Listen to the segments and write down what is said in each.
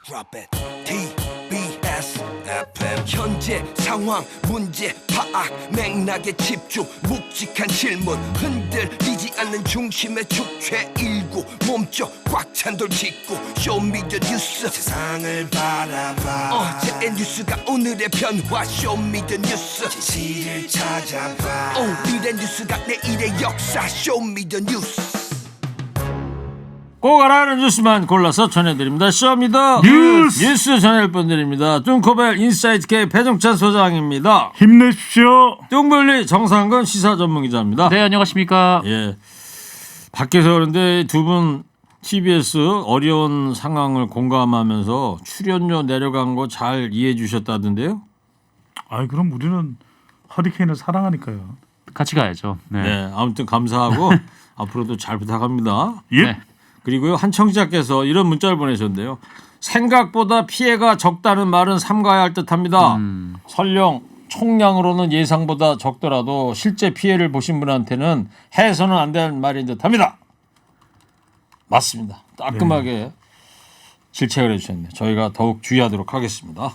Drop it. TBS FM 현재 상황 문제 파악 맥락에 집중 묵직한 질문 흔들리지 않는 중심의 축제 일구 몸쪽 꽉 찬 돌 짚고 쇼미더 뉴스 세상을 바라봐 어제의 뉴스가 오늘의 변화 쇼미더 뉴스 진실을 찾아봐 오늘의 뉴스가 내일의 역사 쇼미더 뉴스 꼭 알아야 뉴스만 골라서 전해드립니다. 쇼미더 뉴스 전할 분들입니다. 뚱코벨 인사이트 K 배종찬 소장입니다. 힘내십시오. 뚱블리 정상근 시사 전문기자입니다. 네, 안녕하십니까. 예, 밖에서 그런데 두 분 TBS 어려운 상황을 공감하면서 출연료 내려간 거 잘 이해해 주셨다던데요? 아, 그럼 우리는 허리케인을 사랑하니까요. 같이 가야죠. 네. 네, 아무튼 감사하고 앞으로도 잘 부탁합니다. 예. 네. 그리고요, 한 청취자께서 이런 문자를 보내셨는데요. 생각보다 피해가 적다는 말은 삼가야 할 듯합니다. 설령 총량으로는 예상보다 적더라도 실제 피해를 보신 분한테는 해서는 안 될 말인 듯합니다. 맞습니다. 따끔하게 질책을 해주셨네요. 저희가 더욱 주의하도록 하겠습니다.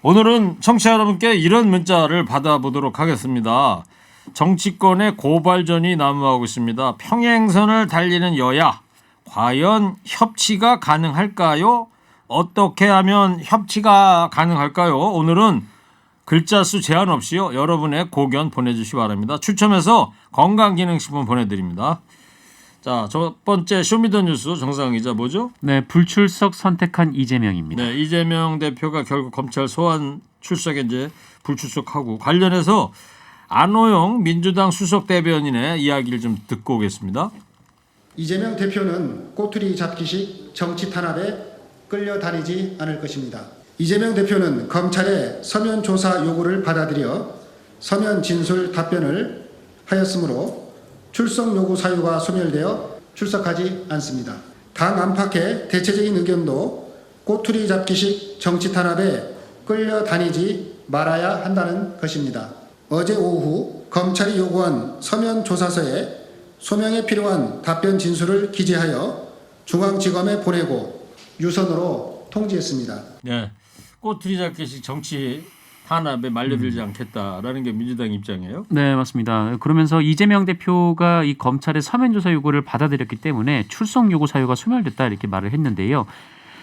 오늘은 청취자 여러분께 이런 문자를 받아보도록 하겠습니다. 정치권의 고발전이 난무하고 있습니다. 평행선을 달리는 여야, 과연 협치가 가능할까요? 어떻게 하면 협치가 가능할까요? 오늘은 글자 수 제한 없이요, 여러분의 고견 보내주시기 바랍니다. 추첨해서 건강기능식품 보내드립니다. 자, 첫 번째 쇼미더뉴스 정상 기자 뭐죠? 네, 불출석 선택한 이재명입니다. 네, 이재명 대표가 결국 검찰 소환 출석에 이제 불출석하고 관련해서 안호영 민주당 수석 대변인의 이야기를 좀 듣고 오겠습니다. 이재명 대표는 꼬투리 잡기식 정치 탄압에 끌려다니지 않을 것입니다. 이재명 대표는 검찰의 서면 조사 요구를 받아들여 서면 진술 답변을 하였으므로 출석 요구 사유가 소멸되어 출석하지 않습니다. 당 안팎의 대체적인 의견도 꼬투리 잡기식 정치 탄압에 끌려다니지 말아야 한다는 것입니다. 어제 오후 검찰이 요구한 서면 조사서에 소명에 필요한 답변 진술을 기재하여 중앙지검에 보내고 유선으로 통지했습니다. 네, 꼬투리 잡기식 정치 탄압에 말려들지 않겠다라는 게 민주당 입장이에요. 네, 맞습니다. 그러면서 이재명 대표가 이 검찰의 서면 조사 요구를 받아들였기 때문에 출석 요구 사유가 소멸됐다 이렇게 말을 했는데요.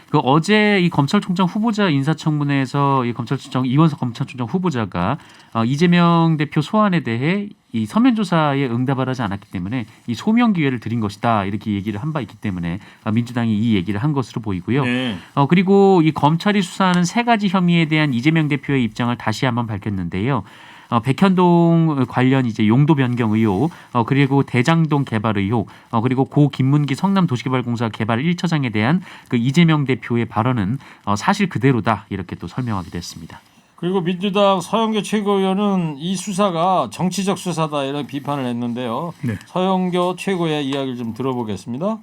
그 어제 이 검찰총장 후보자 인사청문회에서 이 검찰총장 이원석 검찰총장 후보자가 이재명 대표 소환에 대해 이 서면 조사에 응답을 하지 않았기 때문에 이 소명 기회를 드린 것이다 이렇게 얘기를 한 바 있기 때문에 민주당이 이 얘기를 한 것으로 보이고요. 네. 그리고 이 검찰이 수사하는 세 가지 혐의에 대한 이재명 대표의 입장을 다시 한번 밝혔는데요. 백현동 관련 이제 용도 변경 의혹, 그리고 대장동 개발 의혹, 그리고 고 김문기 성남도시개발공사 개발 1처장에 대한 그 이재명 대표의 발언은 사실 그대로다 이렇게 또 설명하기도 했습니다. 그리고 민주당 서영교 최고위원은 이 수사가 정치적 수사다 이런 비판을 했는데요. 네. 서영교 최고의 이야기를 좀 들어보겠습니다.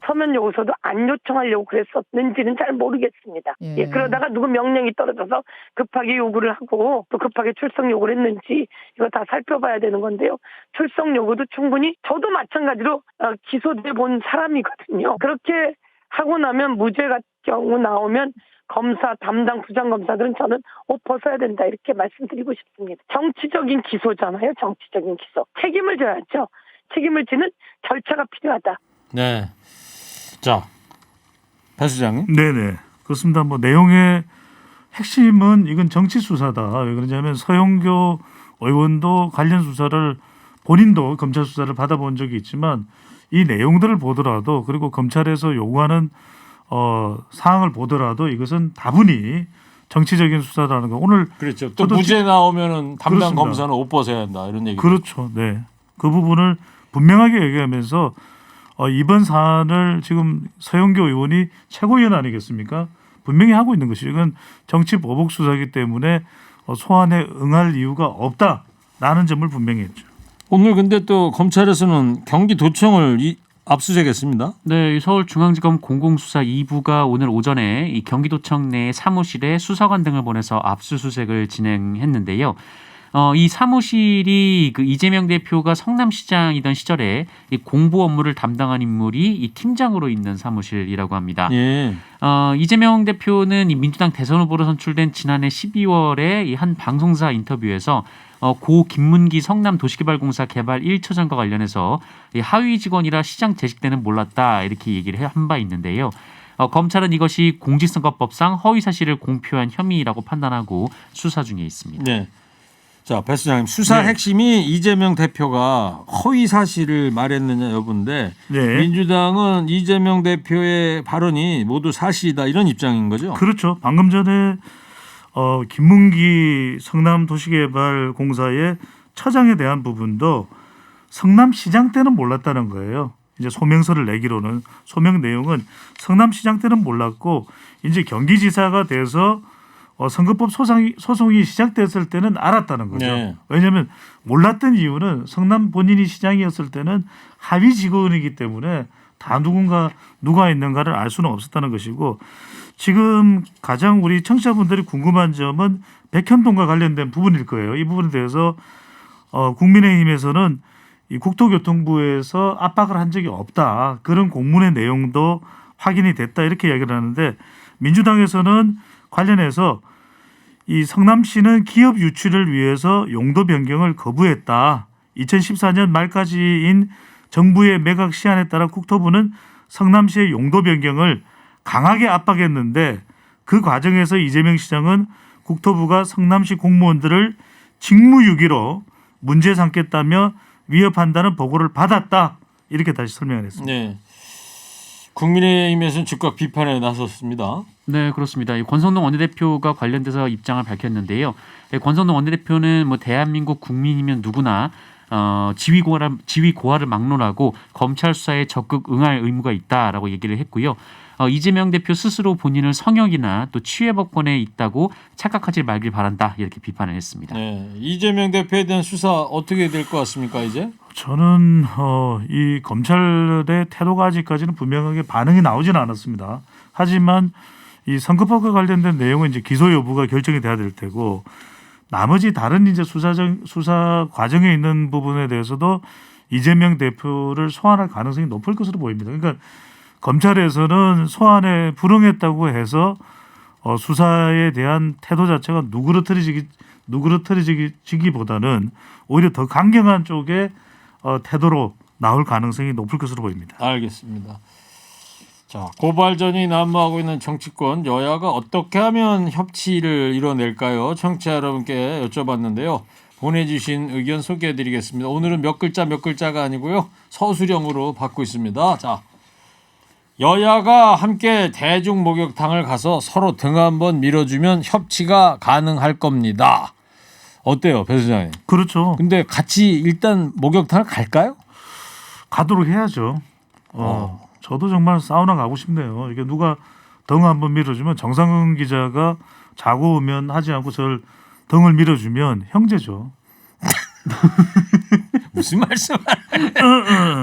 서면 요구서도 안 요청하려고 그랬었는지는 잘 모르겠습니다. 예, 그러다가 누구 명령이 떨어져서 급하게 요구를 하고 또 급하게 출석 요구를 했는지 이거 다 살펴봐야 되는 건데요. 출석 요구도 충분히 저도 마찬가지로 기소돼 본 사람이거든요. 그렇게 하고 나면 무죄 같은 경우 나오면 검사 담당 부장검사들은 저는 옷 벗어야 된다 이렇게 말씀드리고 싶습니다. 정치적인 기소잖아요. 정치적인 기소. 책임을 져야죠. 책임을 지는 절차가 필요하다. 네. 자, 배 수장님. 네네. 그렇습니다. 뭐 내용의 핵심은 이건 정치 수사다. 왜 그러냐면 서영교 의원도 관련 수사를 본인도 검찰 수사를 받아본 적이 있지만 이 내용들을 보더라도 그리고 검찰에서 요구하는 사항을 보더라도 이것은 다분히 정치적인 수사라는 거. 오늘 그렇죠. 또 무죄 나오면은 담당 그렇습니다. 검사는 옷 벗어야 한다 이런 얘기. 그렇죠. 네. 그 부분을 분명하게 얘기하면서 이번 사안을 지금 서영교 의원이 최고위원 아니겠습니까? 분명히 하고 있는 것이 이건 정치 보복 수사이기 때문에 소환에 응할 이유가 없다라는 점을 분명히 했죠. 오늘 근데 또 검찰에서는 경기도청을 압수수색했습니다. 네, 서울중앙지검 공공수사 2부가 오늘 오전에 이 경기도청 내 사무실에 수사관 등을 보내서 압수수색을 진행했는데요. 이 사무실이 그 이재명 대표가 성남시장이던 시절에 이 공보 업무를 담당한 인물이 이 팀장으로 있는 사무실이라고 합니다. 예. 이재명 대표는 이 민주당 대선 후보로 선출된 지난해 12월에 이 한 방송사 인터뷰에서 고 김문기 성남도시개발공사 개발 1처장과 관련해서 이 하위 직원이라 시장 재직 때는 몰랐다 이렇게 얘기를 한 바 있는데요. 검찰은 이것이 공직선거법상 허위 사실을 공표한 혐의라고 판단하고 수사 중에 있습니다. 네. 자, 배 수장님 수사 네. 핵심이 이재명 대표가 허위 사실을 말했느냐 여부인데 네. 민주당은 이재명 대표의 발언이 모두 사실이다 이런 입장인 거죠. 그렇죠. 방금 전에 김문기 성남도시개발공사의 처장에 대한 부분도 성남시장 때는 몰랐다는 거예요. 이제 소명서를 내기로는 소명 내용은 성남시장 때는 몰랐고 이제 경기지사가 돼서 선거법 소송이 시작됐을 때는 알았다는 거죠. 네. 왜냐하면 몰랐던 이유는 성남 본인이 시장이었을 때는 하위 직원이기 때문에 다 누가 있는가를 알 수는 없었다는 것이고 지금 가장 우리 청취자분들이 궁금한 점은 백현동과 관련된 부분일 거예요. 이 부분에 대해서 국민의힘에서는 이 국토교통부에서 압박을 한 적이 없다. 그런 공문의 내용도 확인이 됐다. 이렇게 이야기를 하는데 민주당에서는 관련해서 이 성남시는 기업 유치를 위해서 용도 변경을 거부했다. 2014년 말까지인 정부의 매각 시한에 따라 국토부는 성남시의 용도 변경을 강하게 압박했는데 그 과정에서 이재명 시장은 국토부가 성남시 공무원들을 직무유기로 문제 삼겠다며 위협한다는 보고를 받았다. 이렇게 다시 설명을 했습니다. 네. 국민의힘에서는 즉각 비판에 나섰습니다. 네, 그렇습니다. 이 권성동 원내대표가 관련돼서 입장을 밝혔는데요. 권성동 원내대표는 뭐 대한민국 국민이면 누구나 지위 고하를 막론하고 검찰 수사에 적극 응할 의무가 있다라고 얘기를 했고요. 이재명 대표 스스로 본인을 성역이나 또 치외법권에 있다고 착각하지 말길 바란다 이렇게 비판을 했습니다. 네. 이재명 대표에 대한 수사 어떻게 될 것 같습니까 이제? 저는 이 검찰의 태도가 아직까지는 분명하게 반응이 나오지는 않았습니다. 하지만 이 선거법과 관련된 내용은 이제 기소 여부가 결정이 돼야 될 테고 나머지 다른 이제 수사 과정에 있는 부분에 대해서도 이재명 대표를 소환할 가능성이 높을 것으로 보입니다. 그러니까 검찰에서는 소환에 불응했다고 해서 수사에 대한 태도 자체가 누그러뜨리지기보다는 오히려 더 강경한 쪽의 태도로 나올 가능성이 높을 것으로 보입니다. 알겠습니다. 자, 고발전이 난무하고 있는 정치권 여야가 어떻게 하면 협치를 이뤄낼까요? 청취자 여러분께 여쭤봤는데요. 보내주신 의견 소개해드리겠습니다. 오늘은 몇 글자가 아니고요. 서술형으로 받고 있습니다. 자, 여야가 함께 대중 목욕탕을 가서 서로 등 한번 밀어주면 협치가 가능할 겁니다. 어때요, 배 수장님? 그렇죠. 근데 같이 일단 목욕탕을 갈까요? 가도록 해야죠. 저도 정말 사우나 가고 싶네요. 이게 누가 등 한번 밀어주면 정상근 기자가 자고 오면 하지 않고 저를 등을 밀어주면 형제죠. 무슨 말씀을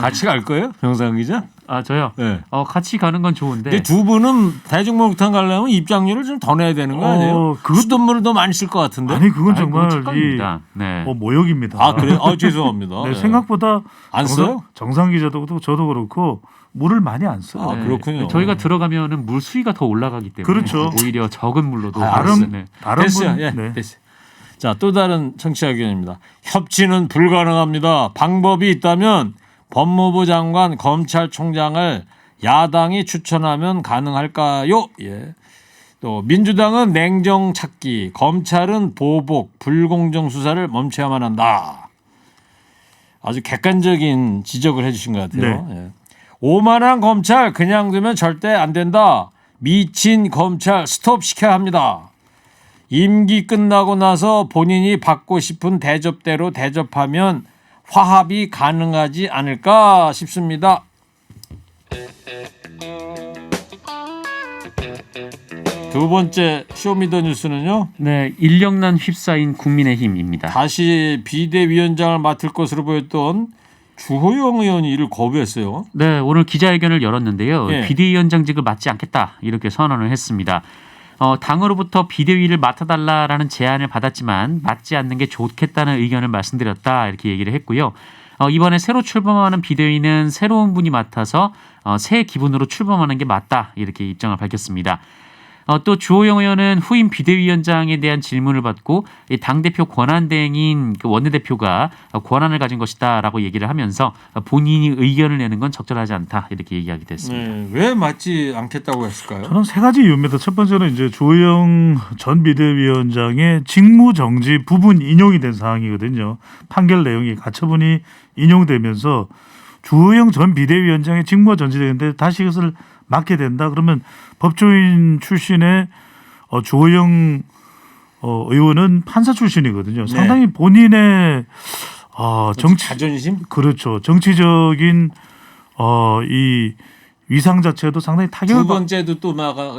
같이 갈 거예요? 정상 기자? 아 저요? 네. 같이 가는 건 좋은데 근데 두 분은 대중목욕탕 가려면 입장료를 좀 더 내야 되는 거 아니에요? 수돗물을 더 많이 쓸 것 같은데? 아니 그건 정말 착각입니다. 네. 모욕입니다. 아 그래요? 죄송합니다. 네, 네. 생각보다 안 써요? 정상 기자도 저도 그렇고 물을 많이 안 써요. 아, 그렇군요. 저희가 들어가면은 물 수위가 더 올라가기 때문에 그렇죠. 오히려 적은 물로도 다른 됐어요. 분, 예, 네. 됐어요. 자, 또 다른 청취자 의견입니다. 협치는 불가능합니다. 방법이 있다면 법무부 장관, 검찰총장을 야당이 추천하면 가능할까요? 예. 또 민주당은 냉정 찾기, 검찰은 보복, 불공정 수사를 멈춰야만 한다. 아주 객관적인 지적을 해주신 것 같아요. 네. 예. 오만한 검찰 그냥 두면 절대 안 된다. 미친 검찰 스톱 시켜야 합니다. 임기 끝나고 나서 본인이 받고 싶은 대접대로 대접하면 화합이 가능하지 않을까 싶습니다. 두 번째 쇼미더뉴스는요. 네, 인력난 휩싸인 국민의힘입니다. 다시 비대위원장을 맡을 것으로 보였던 주호영 의원이 이를 거부했어요. 네, 오늘 기자회견을 열었는데요. 예. 비대위원장직을 맡지 않겠다 이렇게 선언을 했습니다. 당으로부터 비대위를 맡아달라라는 제안을 받았지만 맡지 않는 게 좋겠다는 의견을 말씀드렸다 이렇게 얘기를 했고요. 이번에 새로 출범하는 비대위는 새로운 분이 맡아서 새 기분으로 출범하는 게 맞다 이렇게 입장을 밝혔습니다. 또 주호영 의원은 후임 비대위원장에 대한 질문을 받고 당대표 권한대행인 그 원내대표가 권한을 가진 것이다라고 얘기를 하면서 본인이 의견을 내는 건 적절하지 않다 이렇게 얘기하기도 했습니다. 네, 왜 맞지 않겠다고 했을까요? 저는 세 가지 이유입니다. 첫 번째는 이제 주호영 전 비대위원장의 직무정지 부분 인용이 된 사항이거든요. 판결 내용이 가처분이 인용되면서 주호영 전 비대위원장의 직무가 정지되는데 다시 이것을 맡게 된다. 그러면 법조인 출신의 주호영 의원은 판사 출신이거든요. 상당히 본인의 자존심? 그렇죠. 정치적인 이 위상 자체도 상당히 타격을 두 번째도 또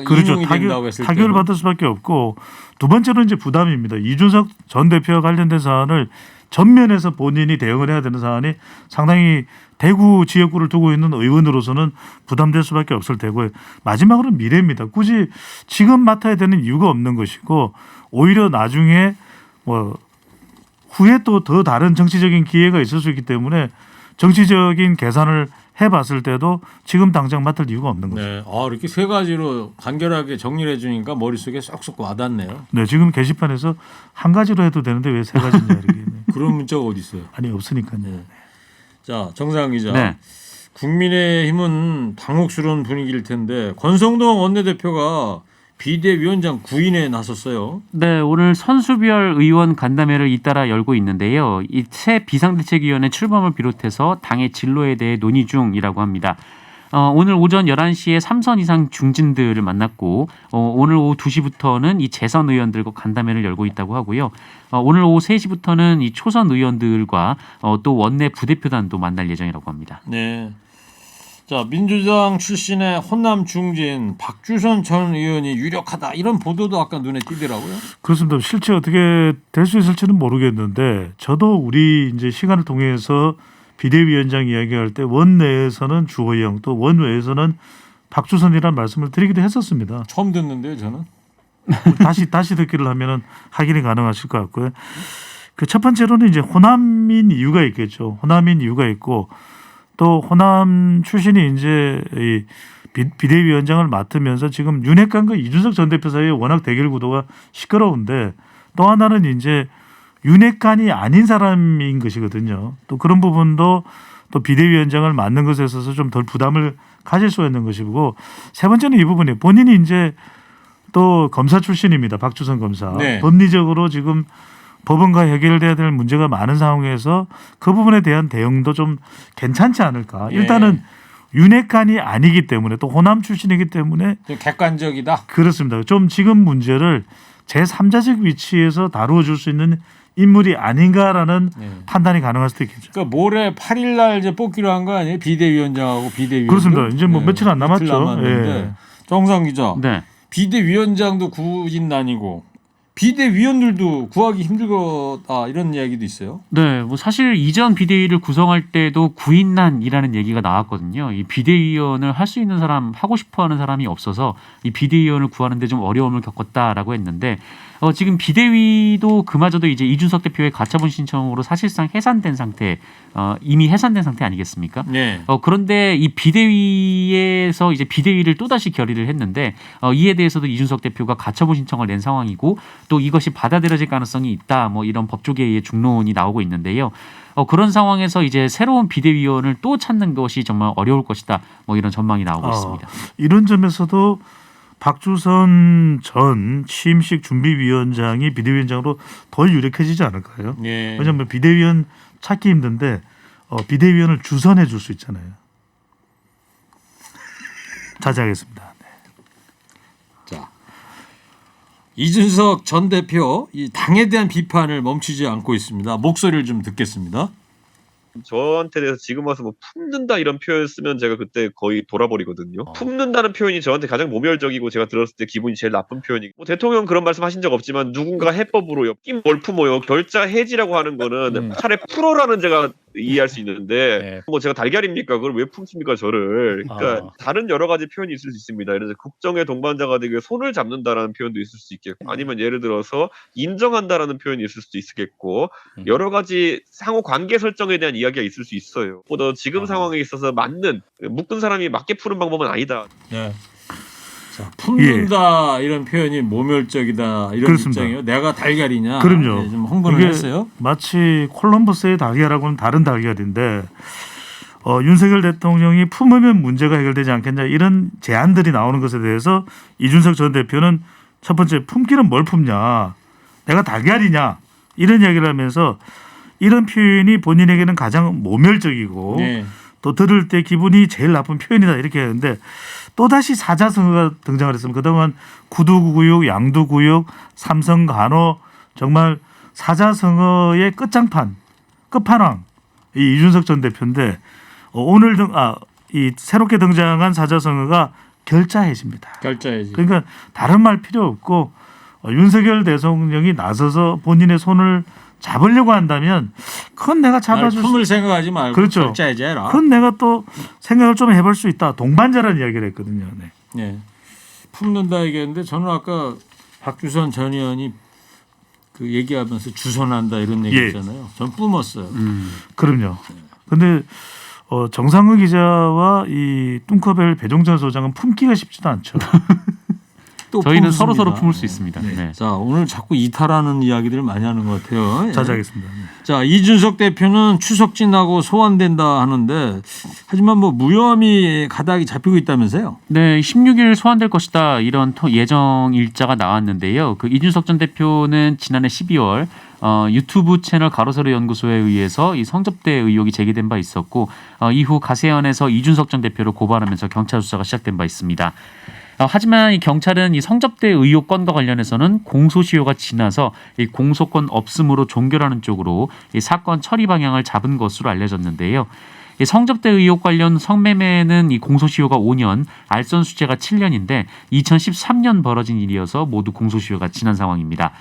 그렇죠. 인용이 된다고 했을 때 타격을 받을 수밖에 없고 두 번째로 이제 부담입니다. 이준석 전 대표와 관련된 사안을 전면에서 본인이 대응을 해야 되는 사안이 상당히 대구 지역구를 두고 있는 의원으로서는 부담될 수밖에 없을 테고요. 마지막으로 미래입니다. 굳이 지금 맡아야 되는 이유가 없는 것이고 오히려 나중에 후에 또 더 다른 정치적인 기회가 있을 수 있기 때문에 정치적인 계산을 해봤을 때도 지금 당장 맡을 이유가 없는 거죠. 네, 이렇게 세 가지로 간결하게 정리를 해주니까 머릿속에 쏙쏙 와닿네요. 네, 지금 게시판에서 한 가지로 해도 되는데 왜 세 가지냐 이렇게. 그런 문자가 어디 있어요? 아니 없으니까요. 네. 자, 정상훈 기자. 네. 국민의힘은 당혹스러운 분위기일 텐데 권성동 원내대표가 비대위원장 구인에 나섰어요. 네, 오늘 선수별 의원 간담회를 잇따라 열고 있는데요. 이 새 비상대책위원회 출범을 비롯해서 당의 진로에 대해 논의 중이라고 합니다. 오늘 오전 11시에 3선 이상 중진들을 만났고 오늘 오후 2시부터는 이 재선 의원들과 간담회를 열고 있다고 하고요. 오늘 오후 3시부터는 이 초선 의원들과 또 원내 부대표단도 만날 예정이라고 합니다. 네. 자, 민주당 출신의 호남 중진 박주선 전 의원이 유력하다 이런 보도도 아까 눈에 띄더라고요. 그렇습니다. 실제 어떻게 될 수 있을지는 모르겠는데 저도 우리 이제 시간을 통해서 비대위원장 이야기할 때 원내에서는 주호영 또 원외에서는 박주선이라는 말씀을 드리기도 했었습니다. 처음 듣는데요, 저는. 다시 듣기를 하면은 확인이 가능하실 것 같고요. 그 첫 번째로는 이제 호남인 이유가 있겠죠. 호남인 이유가 있고 또 호남 출신이 이제 이 비대위원장을 맡으면서 지금 윤핵관과 이준석 전 대표 사이에 워낙 대결 구도가 시끄러운데 또 하나는 이제 윤핵관이 아닌 사람인 것이거든요. 또 그런 부분도 또 비대위원장을 맡는 것에 있어서 좀 덜 부담을 가질 수 있는 것이고 세 번째는 이 부분이 본인이 이제 또 검사 출신입니다. 박주선 검사. 네. 법리적으로 지금 법원과 해결돼야 될 문제가 많은 상황에서 그 부분에 대한 대응도 좀 괜찮지 않을까. 일단은 윤핵관이 아니기 때문에 또 호남 출신이기 때문에 좀 객관적이다. 그렇습니다. 좀 지금 문제를 제3자적 위치에서 다루어 줄 수 있는 인물이 아닌가라는 판단이 가능할 수도 있겠죠. 그러니까 모레 8일 날 이제 뽑기로 한 거 아니에요? 비대위원장하고 비대위원장. 그렇습니다. 이제 뭐 며칠 안 남았죠. 남았는데 정상 기자. 네. 비대위원장도 구인 난이고 비대위원들도 구하기 힘들거다 이런 이야기도 있어요. 네, 뭐 사실 이전 비대위를 구성할 때도 구인난이라는 얘기가 나왔거든요. 이 비대위원을 할 수 있는 사람, 하고 싶어하는 사람이 없어서 이 비대위원을 구하는데 좀 어려움을 겪었다라고 했는데 지금 비대위도 그마저도 이제 이준석 대표의 가처분 신청으로 사실상 해산된 상태, 이미 해산된 상태 아니겠습니까? 네. 그런데 이 비대위에서 이제 비대위를 또 다시 결의를 했는데 이에 대해서도 이준석 대표가 가처분 신청을 낸 상황이고 또 이것이 받아들여질 가능성이 있다. 뭐 이런 법조계의 중론이 나오고 있는데요. 그런 상황에서 이제 새로운 비대위원을 또 찾는 것이 정말 어려울 것이다. 뭐 이런 전망이 나오고 있습니다. 이런 점에서도 박주선 전 취임식 준비위원장이 비대위원장으로 덜 유력해지지 않을까요? 네. 왜냐하면 비대위원 찾기 힘든데 비대위원을 주선해 줄 수 있잖아요. 자제하겠습니다. 네. 자, 이준석 전 대표 이 당에 대한 비판을 멈추지 않고 있습니다. 목소리를 좀 듣겠습니다. 저한테 대해서 지금 와서 뭐 품는다 이런 표현 쓰면 제가 그때 거의 돌아버리거든요. 품는다는 표현이 저한테 가장 모멸적이고 제가 들었을 때 기분이 제일 나쁜 표현이고 뭐 대통령 그런 말씀 하신 적 없지만 누군가 해법으로 뭘 품어요. 결자 해지라고 하는 거는 차라리 풀어라는 제가 이해할 수 있는데 네. 뭐 제가 달걀입니까? 그걸 왜 품습니까 저를? 그러니까 다른 여러 가지 표현이 있을 수 있습니다. 예를 들어 국정의 동반자가 되기 위해 손을 잡는다라는 표현도 있을 수 있겠고 아니면 예를 들어서 인정한다라는 표현이 있을 수도 있겠고 여러 가지 상호 관계 설정에 대한 이야기가 있을 수 있어요. 뭐 지금 상황에 있어서 맞는 묶은 사람이 맞게 푸는 방법은 아니다. 네. 자, 품는다 이런 표현이 모멸적이다 이런 그렇습니다. 입장이에요. 내가 달걀이냐? 그럼요. 네, 좀 홍보를 이게 했어요. 마치 콜럼버스의 달걀하고는 다른 달걀인데 윤석열 대통령이 품으면 문제가 해결되지 않겠냐 이런 제안들이 나오는 것에 대해서 이준석 전 대표는 첫 번째 품기는 뭘 품냐? 내가 달걀이냐? 이런 이야기를 하면서 이런 표현이 본인에게는 가장 모멸적이고 네. 또 들을 때 기분이 제일 나쁜 표현이다 이렇게 하는데 또다시 사자성어가 등장을 했습니다. 그동안 구두구육, 양두구육, 삼성간호 정말 사자성어의 끝판왕 이 이준석 전 대표인데 오늘 이 새롭게 등장한 사자성어가 결자해집니다. 결자해지. 그러니까 다른 말 필요 없고 윤석열 대통령이 나서서 본인의 손을 잡으려고 한다면 그건 내가 잡아줄 품을 생각하지 말고 그렇죠. 결자해제해라. 그건 내가 또 생각을 좀 해볼 수 있다. 동반자라는 이야기를 했거든요. 네. 네. 품는다 얘기했는데 저는 아까 박주선 전 의원이 그 얘기하면서 주선한다 이런 얘기 예. 했잖아요. 전 뿜었어요. 그럼요. 근데 정상근 기자와 이 뚱커벨 배종찬 소장은 품기가 쉽지도 않죠. 또 저희는 품습니다. 서로 품을 수 있습니다. 네. 자, 오늘 자꾸 이탈하는 이야기들을 많이 하는 것 같아요. 자제하겠습니다. 네. 자, 이준석 대표는 추석 지나고 소환된다 하는데 하지만 뭐 무혐의 가닥이 잡히고 있다면서요? 네, 16일 소환될 것이다 이런 예정 일자가 나왔는데요. 그 이준석 전 대표는 지난해 12월 유튜브 채널 가로세로 연구소에 의해서 이 성접대 의혹이 제기된 바 있었고 이후 가세현에서 이준석 전 대표를 고발하면서 경찰 수사가 시작된 바 있습니다. 하지만 이 경찰은 이 성접대 의혹 건과 관련해서는 공소시효가 지나서 이 공소권 없음으로 종결하는 쪽으로 이 사건 처리 방향을 잡은 것으로 알려졌는데요. 이 성접대 의혹 관련 성매매는 이 공소시효가 5년, 알선수재가 7년인데 2013년 벌어진 일이어서 모두 공소시효가 지난 상황입니다.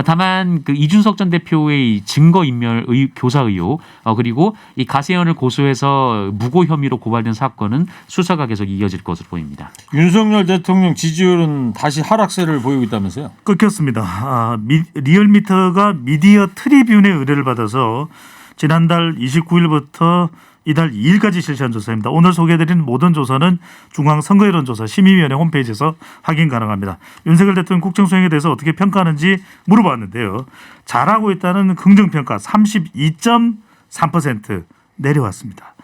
다만 그 이준석 전 대표의 증거인멸 교사 의혹 그리고 이 가세현을 고소해서 무고 혐의로 고발된 사건은 수사가 계속 이어질 것으로 보입니다. 윤석열 대통령 지지율은 다시 하락세를 보이고 있다면서요? 끊겼습니다. 리얼미터가 미디어 트리뷴의 의뢰를 받아서 지난달 29일부터 이달 2일까지 실시한 조사입니다. 오늘 소개해드린 모든 조사는 중앙선거여론조사 심의위원회 홈페이지에서 확인 가능합니다. 윤석열 대통령 국정수행에 대해서 어떻게 평가하는지 물어봤는데요. 잘하고 있다는 긍정평가 32.3% 내려왔습니다.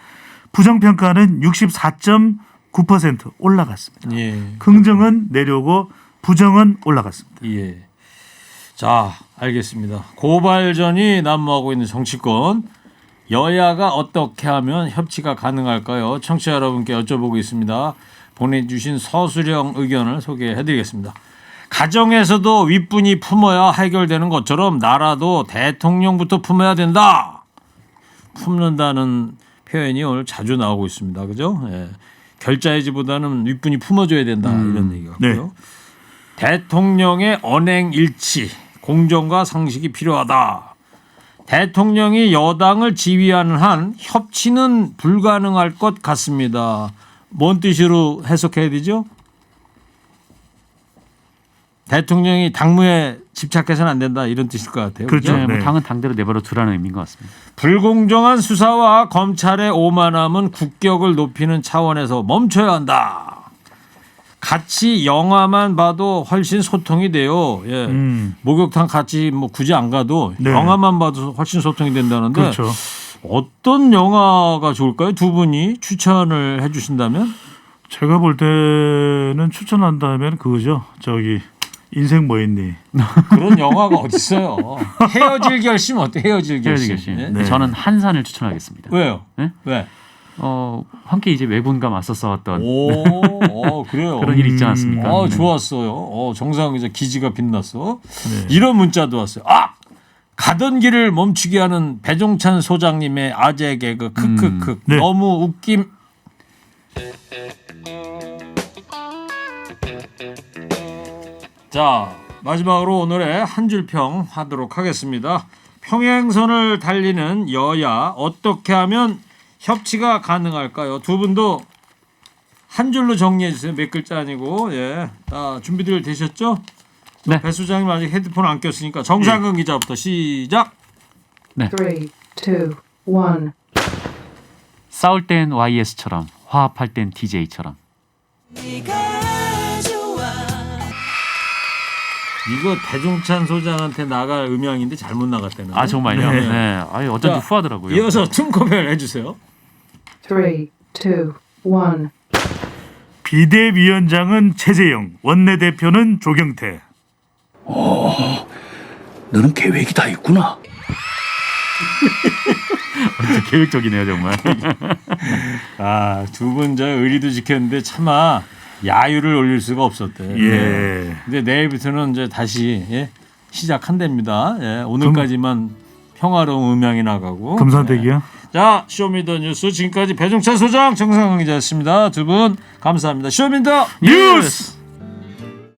부정평가는 64.9% 올라갔습니다. 예. 긍정은 내려오고 부정은 올라갔습니다. 예. 자, 알겠습니다. 고발전이 난무하고 있는 정치권. 여야가 어떻게 하면 협치가 가능할까요? 청취자 여러분께 여쭤보고 있습니다. 보내주신 서수령 의견을 소개해드리겠습니다. 가정에서도 윗분이 품어야 해결되는 것처럼 나라도 대통령부터 품어야 된다. 품는다는 표현이 오늘 자주 나오고 있습니다. 그죠? 예. 결자해지보다는 윗분이 품어줘야 된다. 이런 얘기 같고요. 네. 대통령의 언행일치, 공정과 상식이 필요하다. 대통령이 여당을 지휘하는 한 협치는 불가능할 것 같습니다. 뭔 뜻으로 해석해야 되죠? 대통령이 당무에 집착해서는 안 된다 이런 뜻일 것 같아요. 그렇죠. 네, 뭐 네. 당은 당대로 내버려 두라는 의미인 것 같습니다. 불공정한 수사와 검찰의 오만함은 국격을 높이는 차원에서 멈춰야 한다. 같이 영화만 봐도 훨씬 소통이 돼요. 예. 목욕탕 같이 뭐 굳이 안 가도 네. 영화만 봐도 훨씬 소통이 된다는데 그렇죠. 어떤 영화가 좋을까요? 두 분이 추천을 해주신다면? 제가 볼 때는 추천한다면 그거죠. 저기 인생 뭐 있니? 그런 영화가 어디 있어요? 헤어질 결심 어때? 헤어질 결심. 결심. 예? 네. 저는 한산을 추천하겠습니다. 왜요? 네? 왜? 함께 이제 외군과 맞서 싸웠던 그래요. 그런 일이 있지 않았습니까? 네. 좋았어요. 정상 기자 기지가 빛났어. 네. 이런 문자도 왔어요. 가던 길을 멈추게 하는 배종찬 소장님의 아재 개그 크크크 네. 너무 웃김. 자, 마지막으로 오늘의 한 줄 평 하도록 하겠습니다. 평행선을 달리는 여야 어떻게 하면 협치가 가능할까요? 두 분도 한 줄로 정리해 주세요. 몇 글자 아니고. 예. 다 준비들 되셨죠? 네. 배 수장님 아직 헤드폰 안 꼈으니까 정상근 기자부터 시작. 3, 2, 1. 싸울 땐 YS처럼 화합할 땐 DJ처럼. 이거 대종찬 소장한테 나갈 음향인데 잘못 나갔다는. 아 정말요? 네. 네. 아니 어쩐지 자, 후하더라고요. 이어서 춤코별 해주세요. 3, 2, 1. 비대위원장은 최재형, 원내대표는 조경태. 너는 계획이 다 있구나. 진짜 계획적이네요 정말. 아, 두 분 저 의리도 지켰는데 차마 야유를 올릴 수가 없었대. 예. 근데 내일부터는 이제 다시 시작한답니다. 예, 오늘까지만 평화로운 음향이 나가고. 금산대기야. 자, 쇼미더뉴스 지금까지 배종찬 소장, 정상근 기자였습니다. 두 분 감사합니다. 쇼미더 뉴스.